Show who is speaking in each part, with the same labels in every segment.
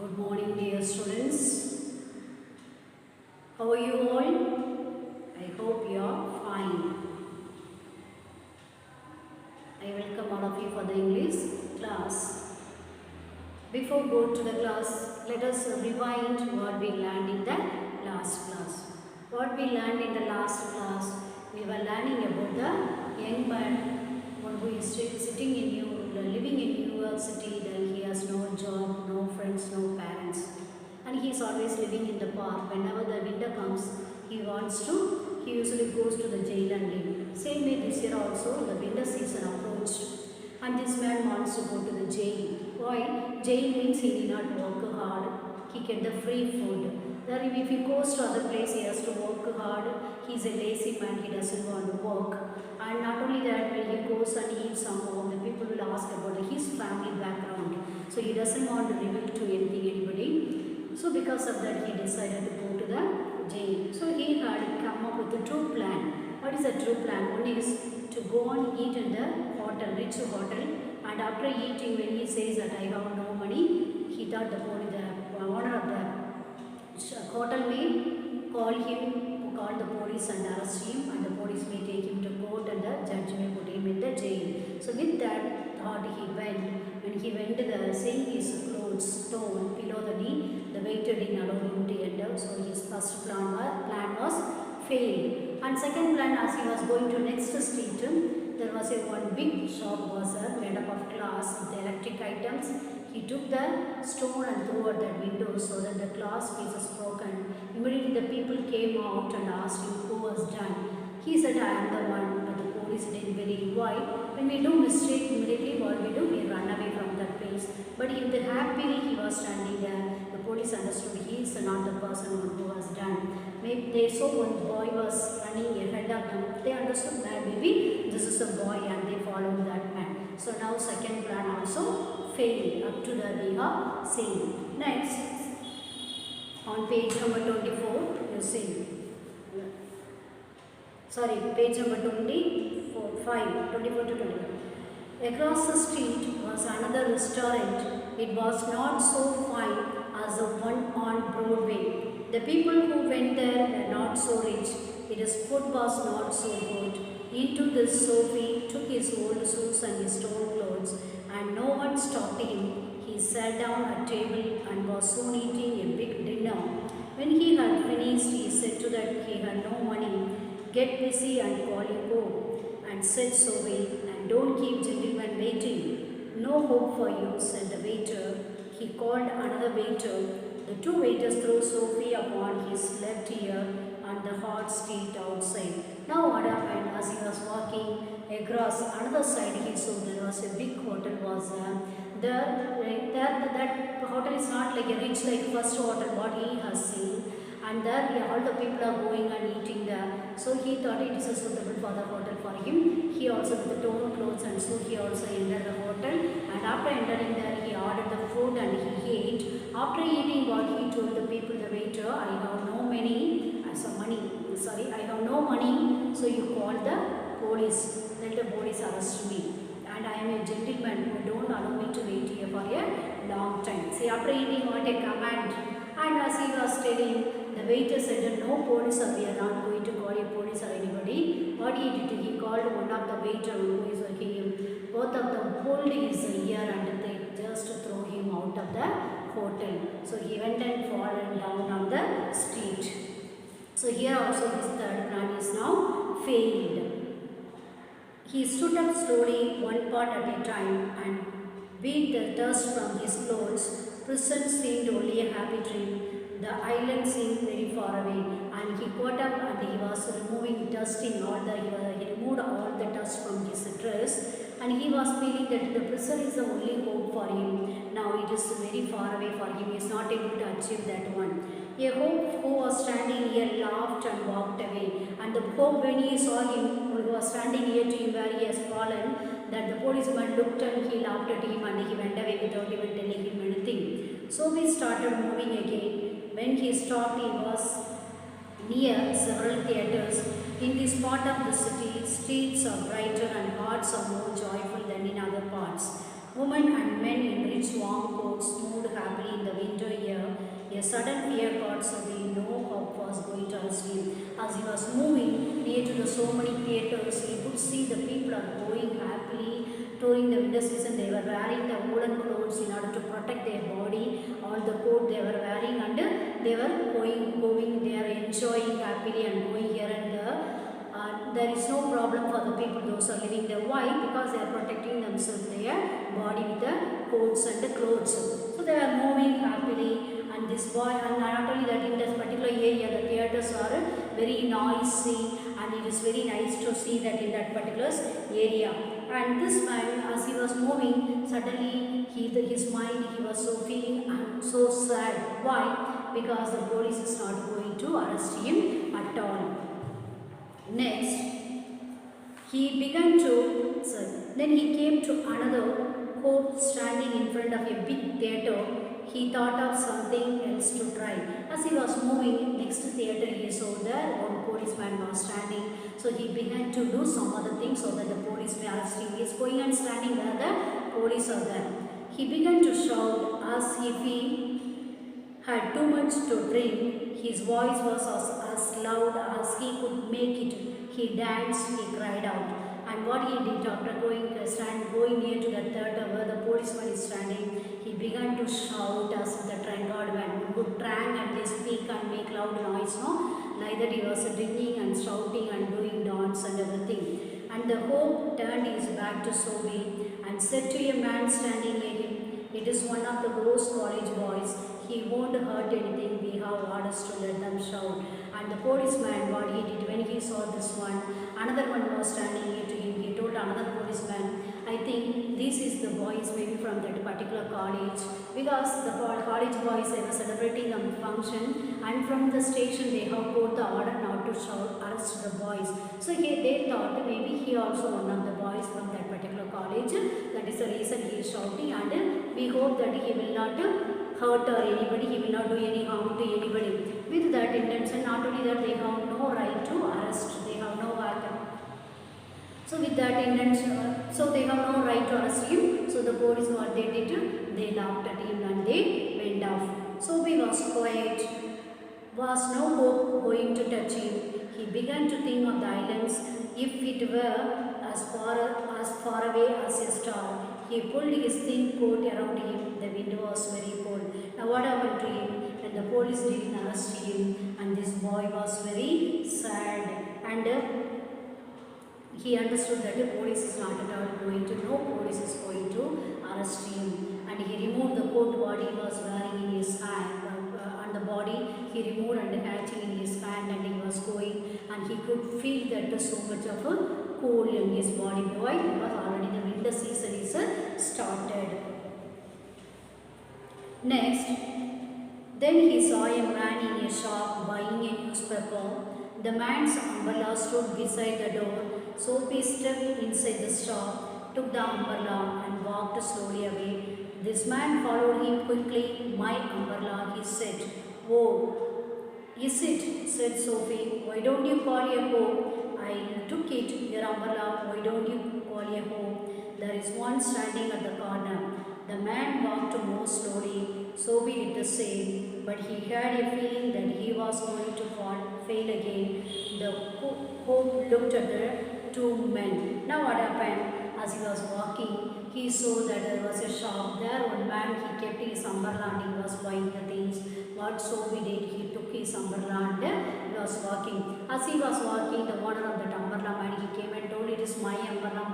Speaker 1: Good morning, dear students. How are you all? I hope you are fine. I welcome all of you for the English class. Before go to the class, let us rewind what we learned in the last class. What we learned in the last class, we were learning about the young man, one who is living in New York City. Then he has no job, no friends, no parents, and he is always living in the park. Whenever the winter comes, he usually goes to the jail and live. Same way this year also, the winter season approached, and this man wants to go to the jail. Why? Jail means he need not work hard. He get the free food. Then if he goes to other place, he has to work hard. He's a lazy man. He doesn't want to work. And not only that, when he goes and eats some home, the people will ask about his family background. So he doesn't want to reveal to anybody. So because of that, he decided to go to the jail. So he had come up with a true plan. What is a true plan? One is to go and eat in the hotel, rich hotel. And after eating, when he says that I have no money, he thought the owner of the hotel may call the police and arrest him, and the police may take him to court and the judge may put him in the jail. So with that thought he went. When he went, the saying his clothes torn below the knee, the waiter didn't allow him to enter. So his first plan was failed. And second plan, as he was going to next street, there was one big shop was made up of glass with electric items. He took the stone and threw at that window so that the glass pieces broken. Immediately the people came out and asked him who was done. He said, I am the one, but the police didn't believe. Why? When we do mistake, immediately what we do, we run away from that place. But if the happily he was standing there, the police understood he is not the person who was done. Maybe they saw one boy was running ahead of them. They understood that maybe this is a boy and they followed that man. So now second plan also failed. Up to that we have seen. Next, on page number 24, you see. Sorry, page number 24 to 25. Across the street was another restaurant. It was not so fine as the one on Broadway. The people who went there were not so rich. Its food was not so good. Into this Sophie took his old shoes and his torn clothes, and no one stopped him. He sat down at table and was soon eating a big dinner. When he had finished, he said to that he had no money. Get busy and call your go, and said Sophie, and don't keep gentlemen waiting. No hope for you, said the waiter. He called another waiter. The two waiters threw Sophie upon his left ear on the hot street outside. Now what happened? As he was walking across another side, he saw there was a big hotel was that hotel is not like a rich like first hotel what he has seen. And there all the people are going and eating there. So he thought it is a suitable for the hotel for him. He also with the torn clothes, and so he also entered the hotel. And after entering there, he ordered the food and he ate. After eating what he told the people, the waiter, I have no money. I have no money. So you call the police. Let the police arrest me. And I am a gentleman who don't allow me to wait here for a long time. See, after eating what a command. And as he was telling, the waiter said, no police, or we are not going to call a police or anybody. What he did, he called one of the waiter who is working. Both of them pulled his ear and they just threw him out of the hotel. So he went and fallen down on the street. So here also his third plan is now failed. He stood up slowly, one part at a time, and beat the dust from his clothes. Prison seemed only a happy dream. The island seemed very far away, and he got up and he was removing he removed all the dust from his dress, and he was feeling that the prison is the only hope for him. Now it is very far away for him. He is not able to achieve that one. A hope who was standing here laughed and walked away, and the hope when he saw him who was standing near to him where he has fallen, that the policeman looked and he laughed at him and he went away without even telling him anything. So we started moving again. When he stopped, he was near several theatres. In this part of the city, streets are brighter and hearts are more joyful than in other parts. Women and men men in rich warm coats moved happily in the winter air. A sudden fear caught Sophie. No hope was going to arrest him. As he was moving near to the so many theatres, he could see the people are going happily. During the winter season, they were wearing the woolen clothes in order to protect their body. All the coat they were wearing, and they were going. They are enjoying happily and going here and there. There is no problem for the people those are living there. Why? Because they are protecting themselves, their body with the coats and the clothes. So they are moving happily, and this boy, and not only that, in this particular area the theatres are very noisy, and it is very nice to see that in that particular area. And this man, as he was moving, suddenly his mind, he was so feeling and so sad. Why? Because the police is not going to arrest him at all. Next, he began to, then he came to another court standing in front of a big theatre. He thought of something else to try. As he was moving next theatre, he saw there one policeman was standing. So he began to do some other things so that the police may arrest him. He is going and standing where the police are there. He began to shout as if he had too much to drink. His voice was as loud as he could make it. He danced, he cried out. And what he did after going near to the theatre where the policeman is standing, he began to shout as the drunkard man would drank and they speak and make loud noise. No? Like that he was drinking and shouting and doing dance and everything. And the Hope turned his back to Sophie and said to a man standing near him, "It is one of the Rose College boys. He won't hurt anything. We have orders to let them shout." And the policeman, what he did when he saw this one, another one was standing near to him. He told another policeman, "I think this is the boys maybe from that particular college, because the college boys, they were celebrating a function, and from the station they have put the order not to shout, arrest the boys." So they thought maybe he also one of the boys from that particular college. That is the reason he is shouting, and we hope that he will not hurt or anybody, he will not do any harm to anybody. With that intention, not only that, they have no right to arrest, they have no weapon. So with that intention, so they have no right to arrest him. So the police, what they did, they laughed at him and they went off. So he was quiet, was no hope going to touch him. He began to think of the islands, if it were as far away as a star. He pulled his thin coat around him. The wind was very cold. Now what happened to him? When the police didn't arrest him, and this boy was very sad, and he understood that the police is not at all going to, no police is going to arrest him. And he removed the coat what he was wearing in his hand, on the body. He removed and catching in his hand, and he was going, and he could feel that so much of a cool in his body. Why? Because already the winter season is started. Next, then he saw a man in a shop buying a newspaper. The man's umbrella stood beside the door. Sophie stepped inside the shop, took the umbrella and walked slowly away. This man followed him quickly. "My umbrella," he said. "Oh, is it?" said Sophie. "Why don't you call a hoe?" "I took it, your umbrella. Why don't you call a hoe? There is one standing at the corner." The man walked more slowly. Sophie did the same, but he had a feeling that he was going to fail again. The Hope looked at the two men. Now what happened? As he was walking, he saw that there was a shop. There one man, he kept his umbrella and he was buying the things. What Sophie did, he took his umbrella and he was walking. As he was walking, the owner of that umbrella man, he came and told, "It is my umbrella,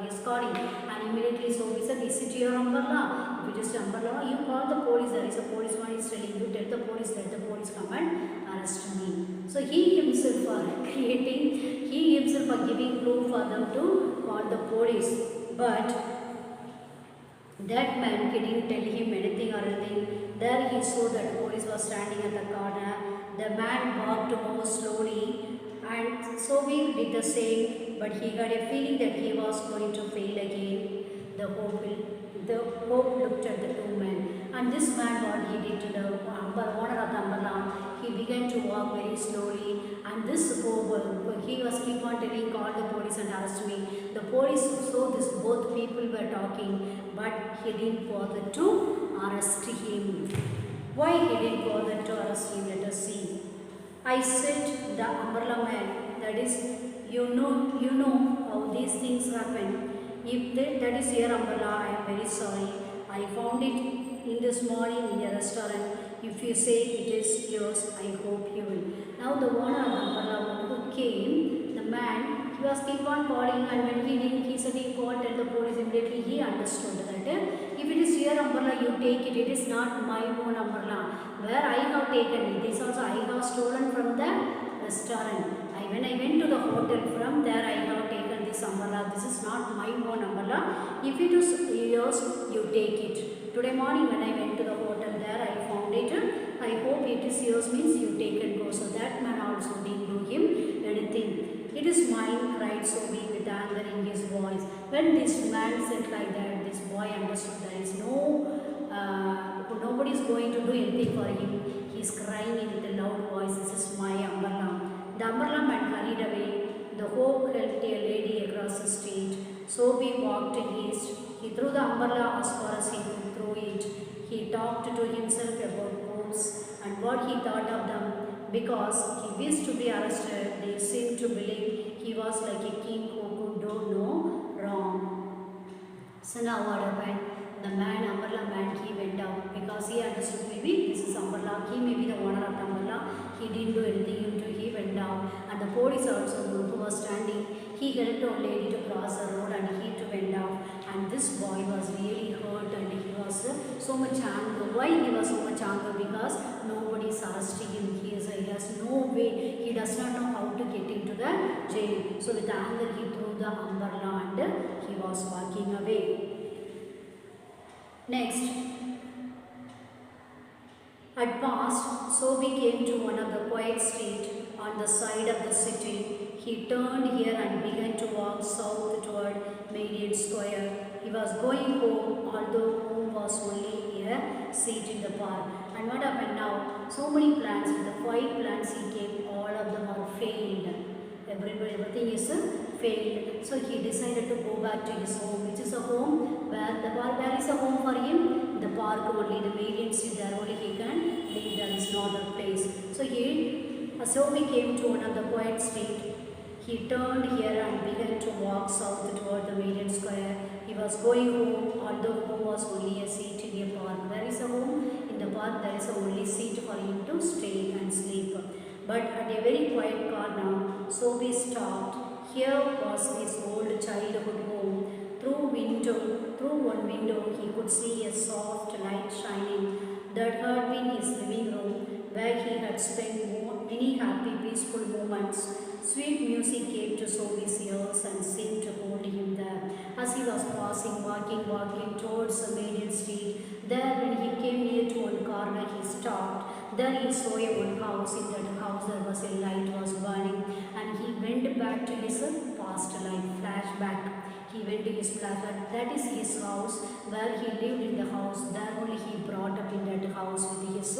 Speaker 1: he is calling." And immediately Sophie said, "Is it your umbrella? If it is your umbrella, you call the police. There is a policeman is telling you, tell the police, let the police come and arrest me." So he himself for giving proof for them to call the police. But that man didn't tell him anything or anything. There he saw that police was standing at the corner. The man walked more slowly, and Sophie did the same, but he had a feeling that he was going to fail again. The Hope looked at the two men, and this man, what he did to the owner of the umbrella, he began to walk very slowly, and this Hope, he was keep on telling, "Call the police and arrest me." The police saw this both people were talking, but he didn't bother to arrest him. Why he didn't bother to arrest him? Let us see. I said the umbrella man, that is, you know how these things happen. If that is your umbrella, I am very sorry. I found it in this morning in a restaurant. If you say it is yours, I hope you will. Now the owner of the umbrella who came, the man, he was keep on calling, and when he didn't, he said he called and the police immediately he understood that if it is your umbrella, you take it. It is not my own umbrella. Where I have taken it. This also I have stolen from the restaurant. When I went to the hotel, from there I have taken this umbrella. This is not my own umbrella. If it is yours, you take it. Today morning when I went to the hotel, there I found it. I hope it is yours means you take and go. So that man also didn't do him anything. It is mine, cried Sobi with anger in his voice. When this man said like that, this boy understood there is nobody is going to do anything for him. He is crying in a loud voice, this is my umbrella. The umbrella man hurried away. The hope helped a lady across the street. Sobi walked east. He threw the umbrella as far as he could throw it. He talked to himself about hopes and what he thought of them. Because he wished to be arrested, they seemed to believe he was like a king who could do no wrong. So now what happened? The man, umbrella man, he went out because he understood maybe this is umbrella. He may be the owner of the umbrella. He didn't do anything until he went down. And the police also who was standing, he helped a lady to cross the road and he too went down. And this boy was really hurt and he was so much angry. Why he was so much angry? Because nobody is arresting him. He has no way. He does not know how to get into the jail. So with anger he threw the umbrella and he was walking away. Next, at past, Sobi came to one of the quiet streets on the side of the city. He turned here and began to walk south toward Marion Square. He was going home, although home was only a seat in the park. And what happened now? So many plans, with the 5 plans he came, all of them are failed. Everything is failed. So he decided to go back to his home, which is a home where is a home for him? The park only, the Marion Street, there only he can live. There is no other place. So he came to one of the quiet street. He turned here and began to walk south toward the Marion Square. He was going home, although home was only a seat in a park. Where is a home? In the park there is only seat for him to stay and sleep. But at a very quiet corner, Sobi stopped. Here was his old childhood home. Through one window, he could see a soft light shining. That had been his living room, where he had spent many happy, peaceful moments. Sweet music came to Sobi's ears and seemed to hold him there. As he was walking towards the Marion Street, there when he came near to one corner, he stopped. There he saw a one house. In that house there was a light was burning, and he went back to his past life, flashback. He went to his flashback. That is his house, where he lived in the house. There only he brought up in that house with his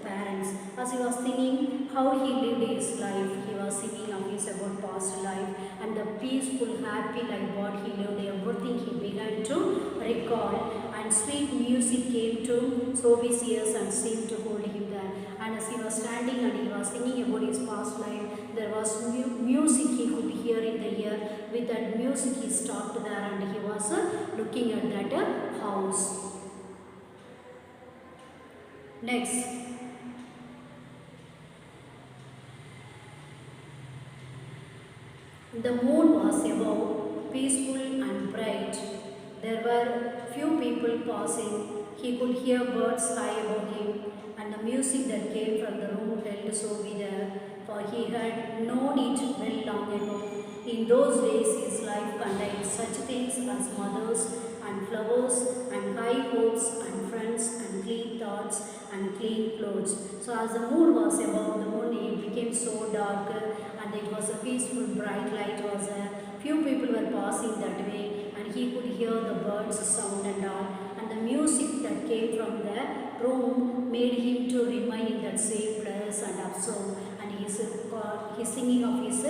Speaker 1: parents. As he was thinking how he lived his life, he was thinking of his about past life and the peaceful, happy life what he lived. Everything he began to recall, and sweet music came to Sobi's ears and seemed to hold him there. And as he was standing and he was thinking about his past life, there was music he could hear in the ear. With that music he stopped there and he was looking at that house. Next, the moon was above, peaceful and bright. There were few people passing. He could hear birds high above him, and the music that came from the room held Sobi there, for he had known it well long ago. In those days his life contained such things as mothers and flowers and high hopes and friends and clean thoughts and clean clothes. So as the moon was above, the moon it became so dark and it was a peaceful bright light was there. Few people were passing that way and he could hear the birds sound and all, and the music that came from the room made him to remain in that same place and observe, and he's singing of his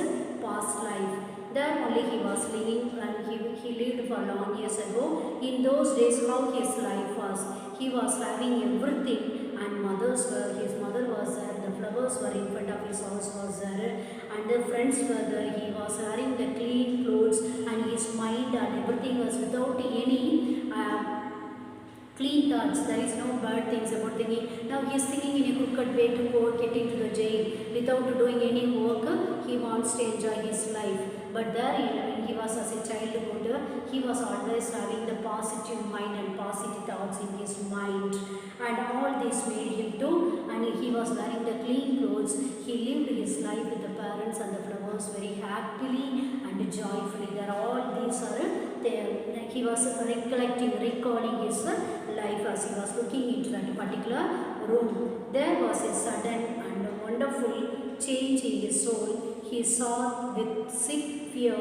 Speaker 1: past life. There only he was living and he lived for long years ago. In those days, how his life was. He was having everything and his mother was there, the flowers were in front of his house was there and the friends were there. He was wearing the clean clothes and his mind and everything was without any clean thoughts. There is no bad things about thinking. Now he is thinking in a crooked way to go get into the jail without doing any work. He wants to enjoy his life. But there, when he was as a childhood, he was always having the positive mind and positive thoughts in his mind. And all this made him to, and he was wearing the clean clothes. He lived his life with the parents and the flowers very happily and joyfully. There all these are there. He was recalling his life as he was looking into that particular room. There was a sudden and wonderful change in his soul. He saw with sick fear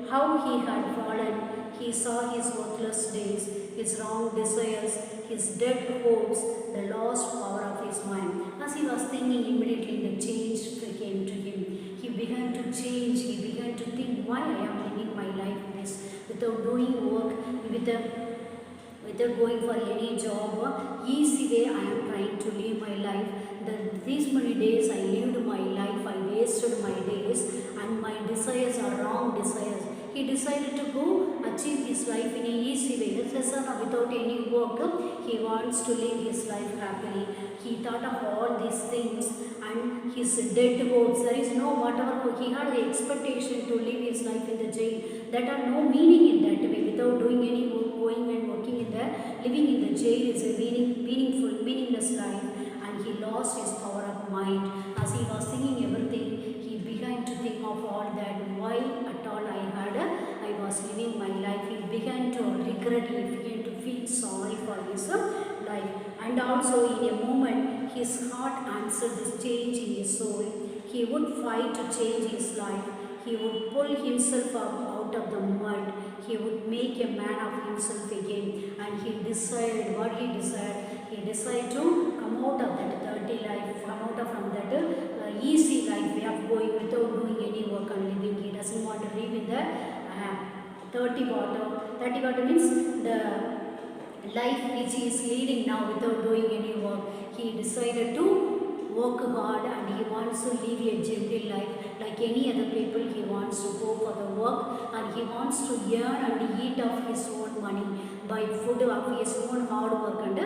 Speaker 1: how he had fallen. He saw his worthless days, his wrong desires, his dead hopes, the lost power of his mind. As he was thinking, immediately the change came to him. He began to change. He began to think, why I am living my life this without doing work, without going for any job, easy way I am trying to live my life. These many days I lived my life, I wasted my days and my desires are wrong desires. He decided to go achieve his life in a easy way, without any work. He wants to live his life happily. He thought of all these things and his dead hopes. There is no whatever he had the expectation to live his life in the jail. That are no meaning in that way. Without doing any work, going and working in there, living in the jail is a meaningless life. And he lost his power of mind. As he was thinking everything, he began to think of all that. Why at all I was living my life. He began to regret. He began to feel sorry for his life. And also in a moment, his heart answered this change in his soul. He would fight to change his life. He would pull himself up out of the mud. He would make a man of himself again. And he decided what he decided. He decided to come out of that dirty life, come out from that easy life way of going without doing any work and living. He doesn't want to live in the dirty water. Dirty water means the life which he is leading now without doing any work. He decided to work hard and he wants to live a genuine life like any other people. He wants to go for the work and he wants to earn and eat of his own money by food of his own hard work and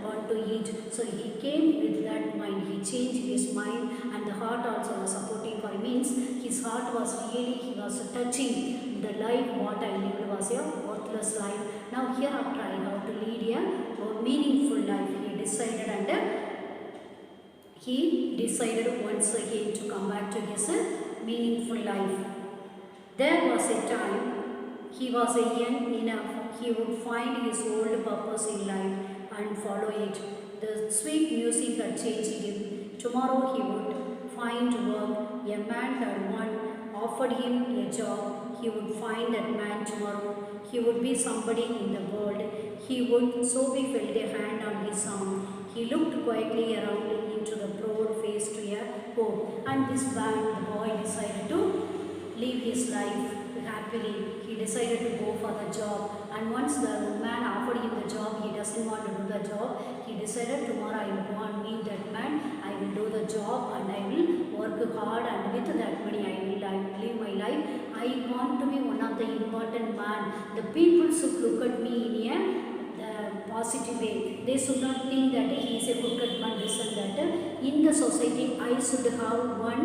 Speaker 1: want to eat. So he came with that mind. He changed his mind and the heart also was supporting for him. Means his heart was really, he was touching the life what I lived was a worthless life. Now here after I have to lead a meaningful life. He decided once again to come back to his meaningful life. There was a time he was young enough, he would find his old purpose in life and follow it. The sweet music had changed him. Tomorrow he would find work. A man had offered him a job. He would find that man tomorrow. He would be somebody in the world. He would so be felt a hand on his arm. He looked quietly around into the broad face to a home. And this man, the boy, decided to live his life happily. He decided to go for the job. And once the man offered him the job, he doesn't want to do the job. He decided tomorrow I will go and meet that man. I will do the job and I will work hard and with that money I will live my life. I want to be one of the important man. The people should look at me in a positive way. They should not think that he is a crooked man, this and that. In the society, I should have one.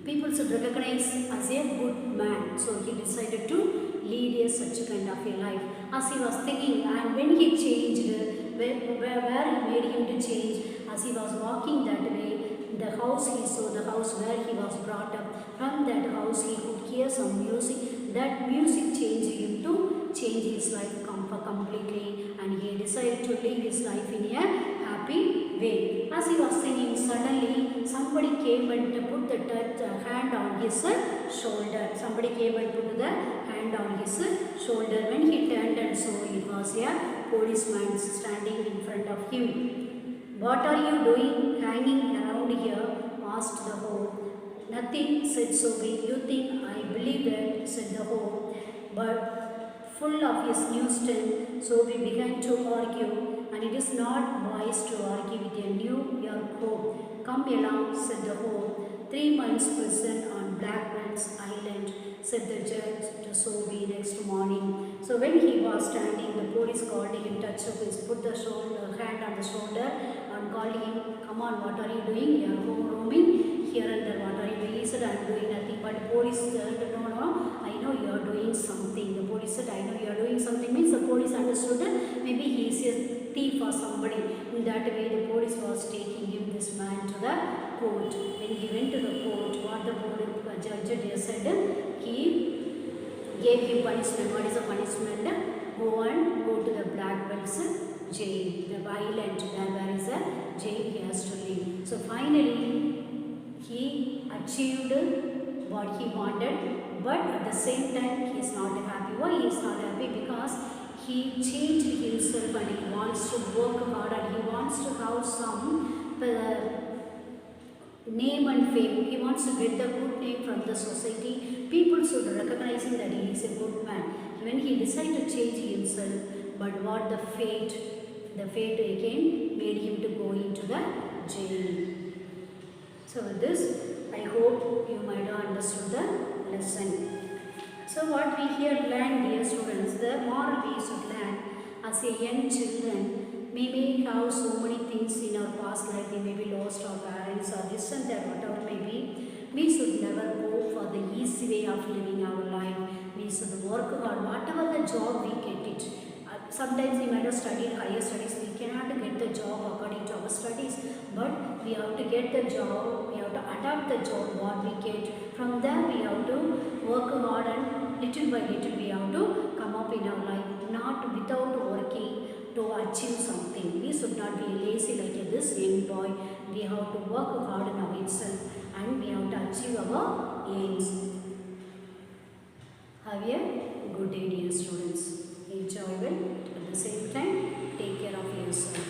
Speaker 1: People should recognize as a good man. So he decided to lead such kind of a life. As he was thinking, and when he changed, where he made him to change, as he was walking that way, the house he saw, the house where he was brought up, from that house he could hear some music. That music changed him to change his life completely, and he decided to live his life in a happy way. As he was singing, suddenly somebody came and put the hand on his shoulder. Somebody came and put the hand on his shoulder. When he turned and saw, it was a policeman standing in front of him. "What are you doing hanging around here?" asked the Nothing, said Sobi. You think I believe that, said the hoe. But full of his new strength, Sobi began to argue, and it is not wise to argue with a New York hoe. Come along, said the hoe. 3 months prison on Blackman's Island, said the judge to Sobi next morning. So when he was standing, the police called him, touched his, put the hand on the shoulder and called him, come on, what are you doing? You are roaming here and there, what are you doing? He said, I am doing nothing. But the police said, no, I know you are doing something. The police said, I know you are doing something. Means the police understood that maybe he is a thief or somebody. In that way, the police was taking him, this man, to the court. When he went to the court, what the judge said, he gave him punishment. What is the punishment? Go to the Black Belts jail, the island, there is a jail he has to live. So finally, he achieved what he wanted, but at the same time, he is not happy. Why he is not happy? Because he changed himself and he wants to work hard and he wants to have some name and fame. He wants to get the good name from the society. People should recognize him that he is a good man. When he decided to change himself, but what the fate again made him to go into the jail. So with this, I hope you might have understood the lesson. So what we here learn, dear students, the moral we should learn as a young children, we may have so many things in our past life, we may be lost our parents or this and that, whatever may be. We should never go for the easy way of living our life. We should work hard, whatever the job we get it. Sometimes we might have studied higher studies, we cannot get the job according to our studies, but we have to get the job, we have to adapt the job what we get. From there we have to work hard and little by little we have to come up in our life, not without working to achieve something. We should not be lazy like this young boy. We have to work hard in our itself and we have to achieve our aims. Have a good day, dear students. Enjoy well. At the same time, take care of yourself.